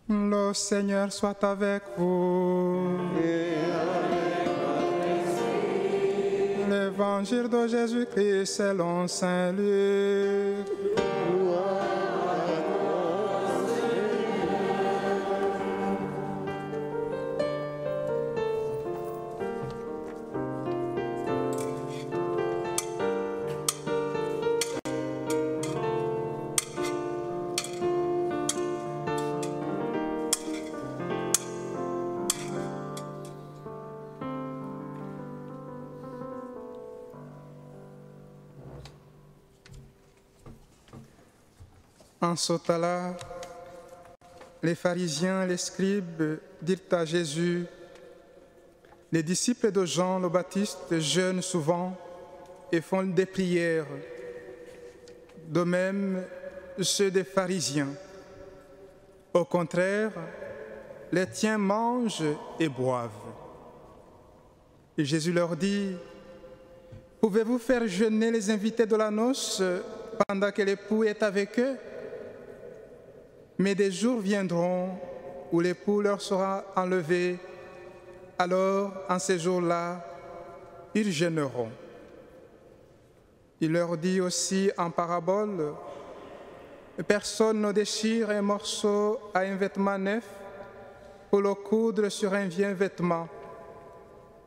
Le Seigneur soit avec vous. Et avec votre esprit. L'évangile de Jésus-Christ selon Saint Luc. Gloire à toi, En ce temps-là, les pharisiens et les scribes dirent à Jésus: les disciples de Jean le Baptiste jeûnent souvent et font des prières. De même, ceux des pharisiens. Au contraire, les tiens mangent et boivent. Et Jésus leur dit: pouvez-vous faire jeûner les invités de la noce pendant que l'époux est avec eux? Mais des jours viendront où l'époux leur sera enlevé. Alors, en ces jours-là, ils jeûneront. Il leur dit aussi en parabole: personne ne déchire un morceau à un vêtement neuf pour le coudre sur un vieux vêtement.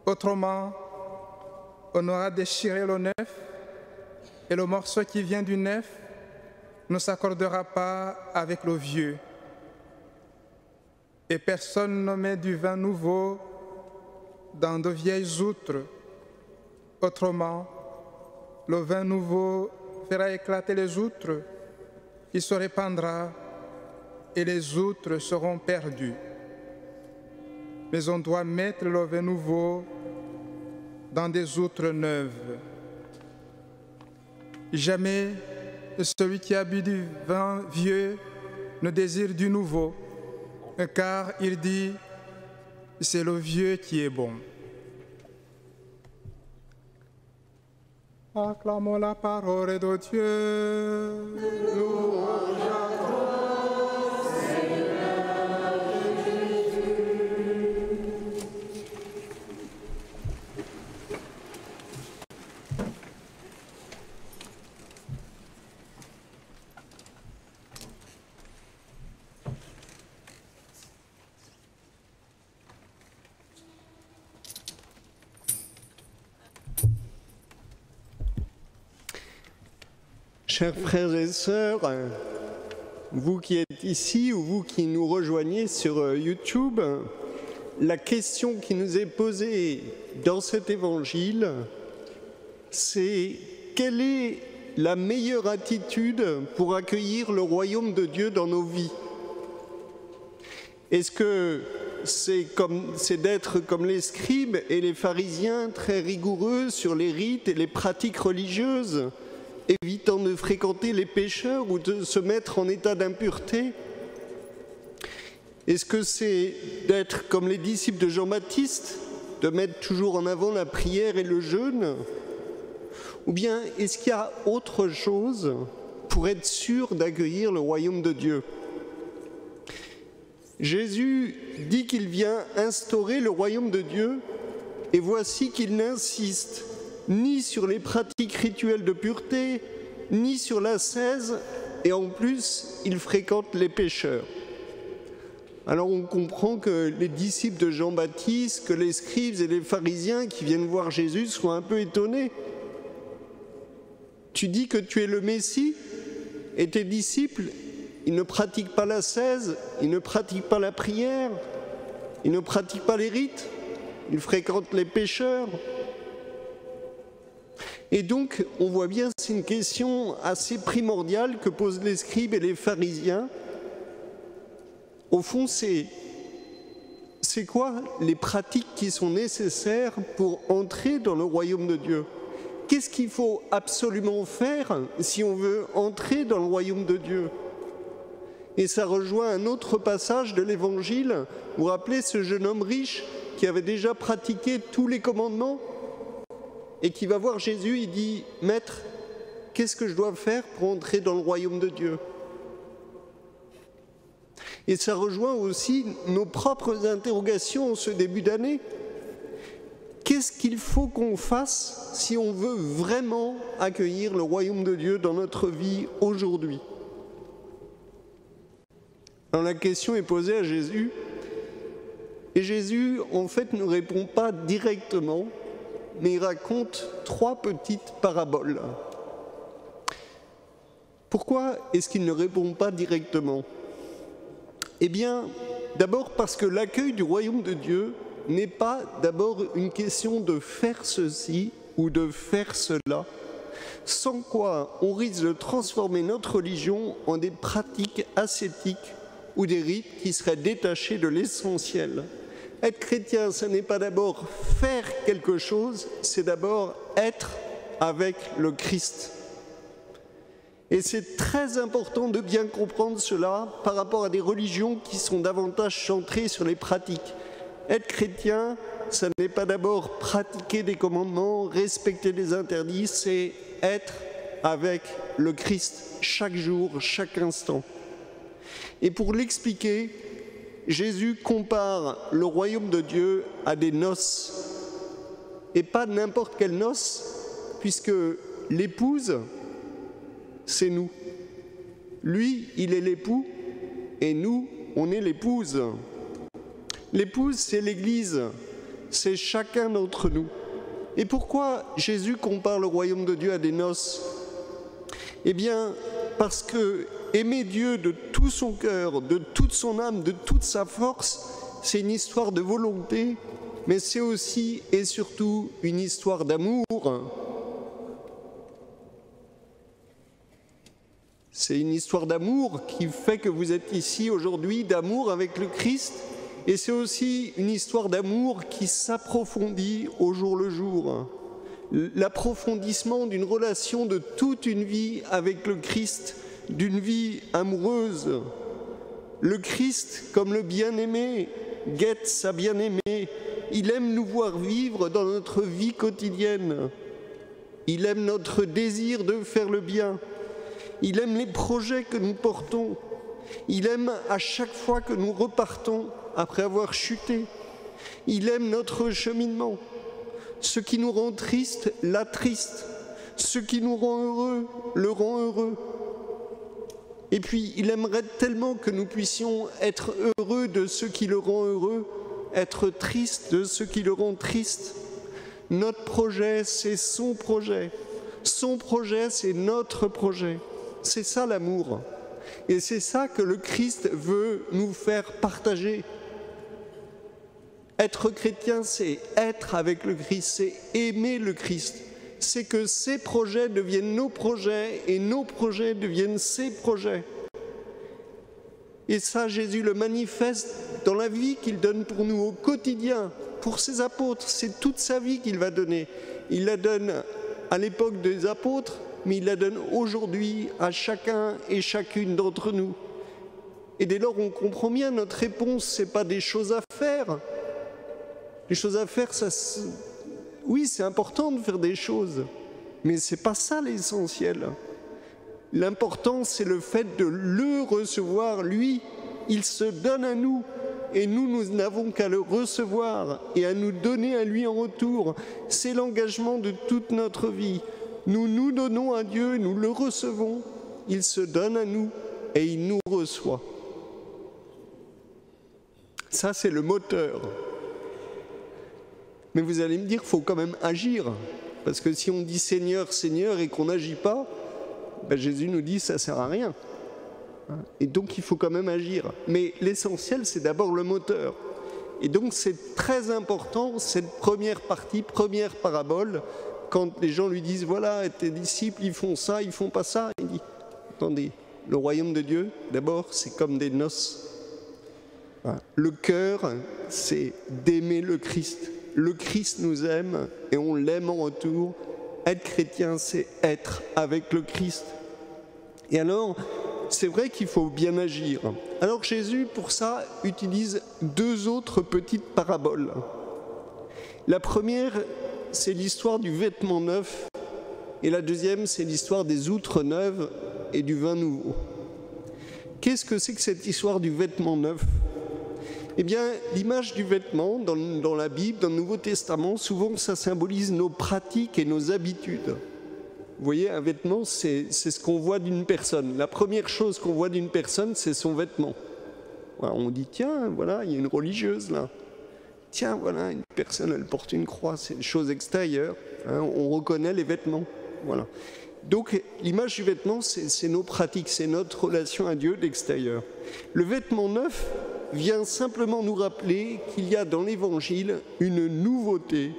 Autrement, on aura déchiré le neuf, et le morceau qui vient du neuf ne s'accordera pas avec le vieux. Et personne ne met du vin nouveau dans de vieilles outres. Autrement, le vin nouveau fera éclater les outres, il se répandra et les outres seront perdues. Mais on doit mettre le vin nouveau dans des outres neuves. Jamais celui qui a bu du vin vieux ne désire du nouveau, car il dit: c'est le vieux qui est bon. Acclamons la parole de Dieu. louange à toi, Seigneur Jésus. Chers frères et sœurs, vous qui êtes ici ou vous qui nous rejoignez sur YouTube, la question qui nous est posée dans cet évangile, c'est: quelle est la meilleure attitude pour accueillir le royaume de Dieu dans nos vies? Est-ce que c'est d'être comme les scribes et les pharisiens, très rigoureux sur les rites et les pratiques religieuses, évitant de fréquenter les pécheurs ou de se mettre en état d'impureté? Est-ce que c'est d'être comme les disciples de Jean-Baptiste, de mettre toujours en avant la prière et le jeûne? Ou bien est-ce qu'il y a autre chose pour être sûr d'accueillir le royaume de Dieu? Jésus dit qu'il vient instaurer le royaume de Dieu, et voici qu'il n'insiste ni sur les pratiques rituelles de pureté, ni sur l'ascèse, et en plus, il fréquente les pécheurs. Alors on comprend que les disciples de Jean-Baptiste, que les scribes et les pharisiens qui viennent voir Jésus soient un peu étonnés. Tu dis que tu es le Messie, et tes disciples, ils ne pratiquent pas l'ascèse, ils ne pratiquent pas la prière, ils ne pratiquent pas les rites, ils fréquentent les pécheurs. Et donc, on voit bien, c'est une question assez primordiale que posent les scribes et les pharisiens. Au fond, c'est quoi les pratiques qui sont nécessaires pour entrer dans le royaume de Dieu? Qu'est-ce qu'il faut absolument faire si on veut entrer dans le royaume de Dieu? Et ça rejoint un autre passage de l'Évangile. Vous vous rappelez ce jeune homme riche qui avait déjà pratiqué tous les commandements et qui va voir Jésus, il dit: Maître, qu'est-ce que je dois faire pour entrer dans le royaume de Dieu? Et ça rejoint aussi nos propres interrogations en ce début d'année. Qu'est-ce qu'il faut qu'on fasse si on veut vraiment accueillir le royaume de Dieu dans notre vie aujourd'hui? Alors la question est posée à Jésus, et Jésus, en fait, ne répond pas directement, mais il raconte 3 petites paraboles. Pourquoi est-ce qu'il ne répond pas directement? Eh bien, d'abord parce que l'accueil du royaume de Dieu n'est pas d'abord une question de faire ceci ou de faire cela, sans quoi on risque de transformer notre religion en des pratiques ascétiques ou des rites qui seraient détachés de l'essentiel. Être chrétien, ce n'est pas d'abord faire quelque chose, c'est d'abord être avec le Christ. Et c'est très important de bien comprendre cela par rapport à des religions qui sont davantage centrées sur les pratiques. Être chrétien, ça n'est pas d'abord pratiquer des commandements, respecter des interdits, c'est être avec le Christ chaque jour, chaque instant. Et pour l'expliquer, Jésus compare le royaume de Dieu à des noces. Et pas n'importe quelle noce, puisque l'épouse, c'est nous. Lui, il est l'époux, et nous, on est l'épouse. L'épouse, c'est l'Église, c'est chacun d'entre nous. Et pourquoi Jésus compare le royaume de Dieu à des noces? Eh bien, parce que aimer Dieu de tout son cœur, de toute son âme, de toute sa force, c'est une histoire de volonté, mais c'est aussi et surtout une histoire d'amour. C'est une histoire d'amour qui fait que vous êtes ici aujourd'hui, d'amour avec le Christ, et c'est aussi une histoire d'amour qui s'approfondit au jour le jour. L'approfondissement d'une relation de toute une vie avec le Christ, d'une vie amoureuse. Le Christ, comme le bien-aimé, guette sa bien-aimée. Il aime nous voir vivre dans notre vie quotidienne. Il aime notre désir de faire le bien. Il aime les projets que nous portons. Il aime à chaque fois que nous repartons après avoir chuté. Il aime notre cheminement. Ce qui nous rend triste, l'attriste. Ce qui nous rend heureux, le rend heureux. Et puis, il aimerait tellement que nous puissions être heureux de ce qui le rend heureux, être triste de ce qui le rend triste. Notre projet, c'est son projet. Son projet, c'est notre projet. C'est ça l'amour. Et c'est ça que le Christ veut nous faire partager. Être chrétien, c'est être avec le Christ, c'est aimer le Christ. C'est que ses projets deviennent nos projets et nos projets deviennent ses projets. Et ça, Jésus le manifeste dans la vie qu'il donne pour nous au quotidien, pour ses apôtres. C'est toute sa vie qu'il va donner. Il la donne à l'époque des apôtres, mais il la donne aujourd'hui à chacun et chacune d'entre nous. Et dès lors, on comprend bien, notre réponse, ce n'est pas des choses à faire. Les choses à faire, oui, c'est important de faire des choses, mais ce n'est pas ça l'essentiel. L'important, c'est le fait de le recevoir, lui. Il se donne à nous, et nous n'avons qu'à le recevoir et à nous donner à lui en retour. C'est l'engagement de toute notre vie. Nous nous donnons à Dieu, nous le recevons, il se donne à nous et il nous reçoit. Ça, c'est le moteur. Mais vous allez me dire, il faut quand même agir. Parce que si on dit Seigneur, Seigneur et qu'on n'agit pas, ben Jésus nous dit ça ne sert à rien. Et donc il faut quand même agir. Mais l'essentiel, c'est d'abord le moteur. Et donc c'est très important, cette première partie, première parabole, quand les gens lui disent, voilà, tes disciples, ils font ça, ils font pas ça. Il dit, attendez, le royaume de Dieu, d'abord, c'est comme des noces. Le cœur, c'est d'aimer le Christ. Le Christ nous aime et on l'aime en retour. Être chrétien, c'est être avec le Christ. Et alors, c'est vrai qu'il faut bien agir. Alors Jésus, pour ça, utilise 2 autres petites paraboles. La première, c'est l'histoire du vêtement neuf. Et la deuxième, c'est l'histoire des outres neuves et du vin nouveau. Qu'est-ce que c'est que cette histoire du vêtement neuf? Eh bien, l'image du vêtement, dans la Bible, dans le Nouveau Testament, souvent ça symbolise nos pratiques et nos habitudes. Vous voyez, un vêtement, c'est ce qu'on voit d'une personne. La première chose qu'on voit d'une personne, c'est son vêtement. Voilà, on dit, tiens, voilà, il y a une religieuse là. Tiens, voilà, une personne, elle porte une croix, c'est une chose extérieure. Hein, on reconnaît les vêtements. Voilà. Donc, l'image du vêtement, c'est nos pratiques, c'est notre relation à Dieu d'extérieur. Le vêtement neuf vient simplement nous rappeler qu'il y a dans l'Évangile une nouveauté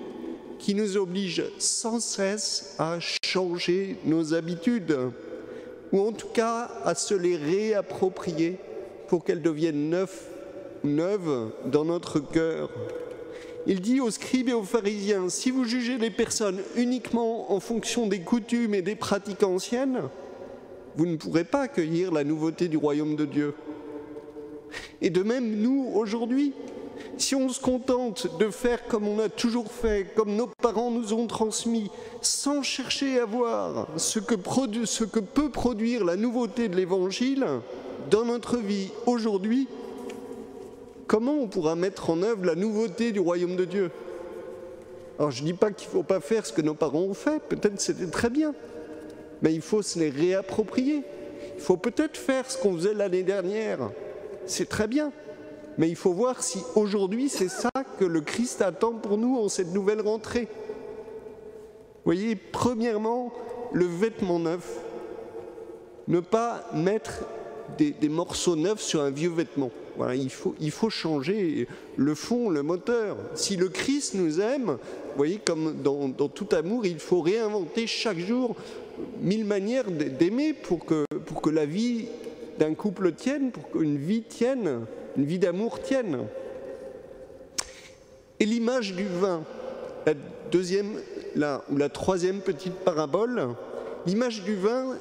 qui nous oblige sans cesse à changer nos habitudes, ou en tout cas à se les réapproprier pour qu'elles deviennent neuves dans notre cœur. Il dit aux scribes et aux pharisiens, si vous jugez les personnes uniquement en fonction des coutumes et des pratiques anciennes, vous ne pourrez pas accueillir la nouveauté du royaume de Dieu. Et de même, nous, aujourd'hui, si on se contente de faire comme on a toujours fait, comme nos parents nous ont transmis, sans chercher à voir ce que peut produire la nouveauté de l'Évangile dans notre vie aujourd'hui, comment on pourra mettre en œuvre la nouveauté du royaume de Dieu? Alors je ne dis pas qu'il ne faut pas faire ce que nos parents ont fait, peut-être c'était très bien, mais il faut se les réapproprier. Il faut peut-être faire ce qu'on faisait l'année dernière, c'est très bien. Mais il faut voir si aujourd'hui c'est ça que le Christ attend pour nous en cette nouvelle rentrée. Vous voyez, premièrement, le vêtement neuf. Ne pas mettre des morceaux neufs sur un vieux vêtement. Voilà, il faut changer le fond, le moteur. Si le Christ nous aime, vous voyez, comme dans tout amour, il faut réinventer chaque jour 1000 manières d'aimer pour que la vie d'un couple tienne, pour qu'une vie tienne. Une vie d'amour tienne. Et l'image du vin, la troisième petite parabole, l'image du vin,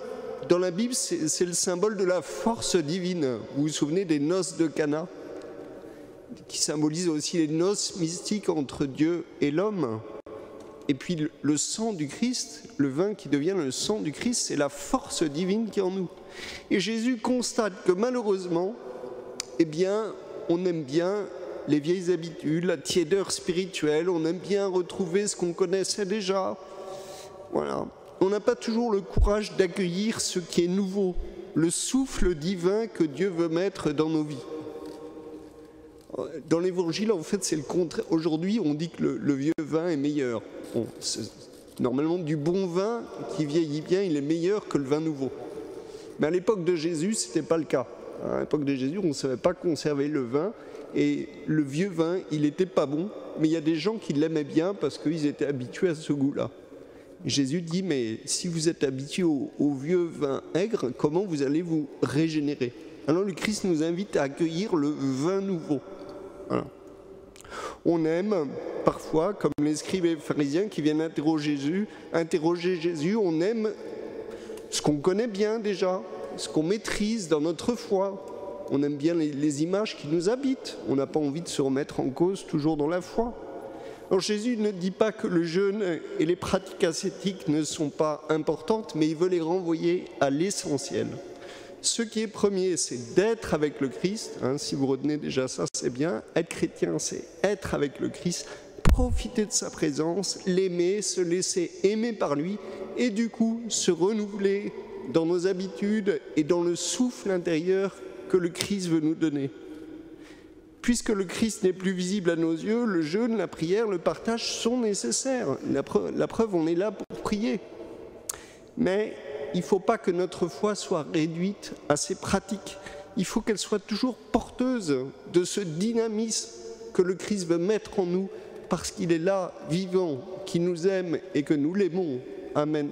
dans la Bible, c'est le symbole de la force divine. Vous vous souvenez des noces de Cana, qui symbolisent aussi les noces mystiques entre Dieu et l'homme. Et puis le sang du Christ, le vin qui devient le sang du Christ, c'est la force divine qui est en nous. Et Jésus constate que malheureusement, eh bien, on aime bien les vieilles habitudes, la tiédeur spirituelle, on aime bien retrouver ce qu'on connaissait déjà. Voilà. On n'a pas toujours le courage d'accueillir ce qui est nouveau, le souffle divin que Dieu veut mettre dans nos vies. Dans l'Évangile, en fait, c'est le contraire. Aujourd'hui, on dit que le vieux vin est meilleur. Bon, normalement, du bon vin qui vieillit bien, il est meilleur que le vin nouveau. Mais à l'époque de Jésus, ce n'était pas le cas. À l'époque de Jésus, on ne savait pas conserver le vin, et le vieux vin, il n'était pas bon, mais il y a des gens qui l'aimaient bien parce qu'ils étaient habitués à ce goût-là. Jésus dit, mais si vous êtes habitués au vieux vin aigre, comment vous allez vous régénérer? Alors le Christ nous invite à accueillir le vin nouveau. Voilà. On aime parfois, comme les scribes et les pharisiens qui viennent interroger Jésus, on aime ce qu'on connaît bien déjà, ce qu'on maîtrise dans notre foi. On aime bien les images qui nous habitent. On n'a pas envie de se remettre en cause toujours dans la foi. Alors Jésus ne dit pas que le jeûne et les pratiques ascétiques ne sont pas importantes, mais il veut les renvoyer à l'essentiel. Ce qui est premier, c'est d'être avec le Christ. Si vous retenez déjà ça, c'est bien. Être chrétien, c'est être avec le Christ, profiter de sa présence, l'aimer, se laisser aimer par lui, et du coup se renouveler dans nos habitudes et dans le souffle intérieur que le Christ veut nous donner. Puisque le Christ n'est plus visible à nos yeux, le jeûne, la prière, le partage sont nécessaires. La preuve, on est là pour prier. Mais il ne faut pas que notre foi soit réduite à ces pratiques. Il faut qu'elle soit toujours porteuse de ce dynamisme que le Christ veut mettre en nous parce qu'il est là, vivant, qui nous aime et que nous l'aimons. Amen.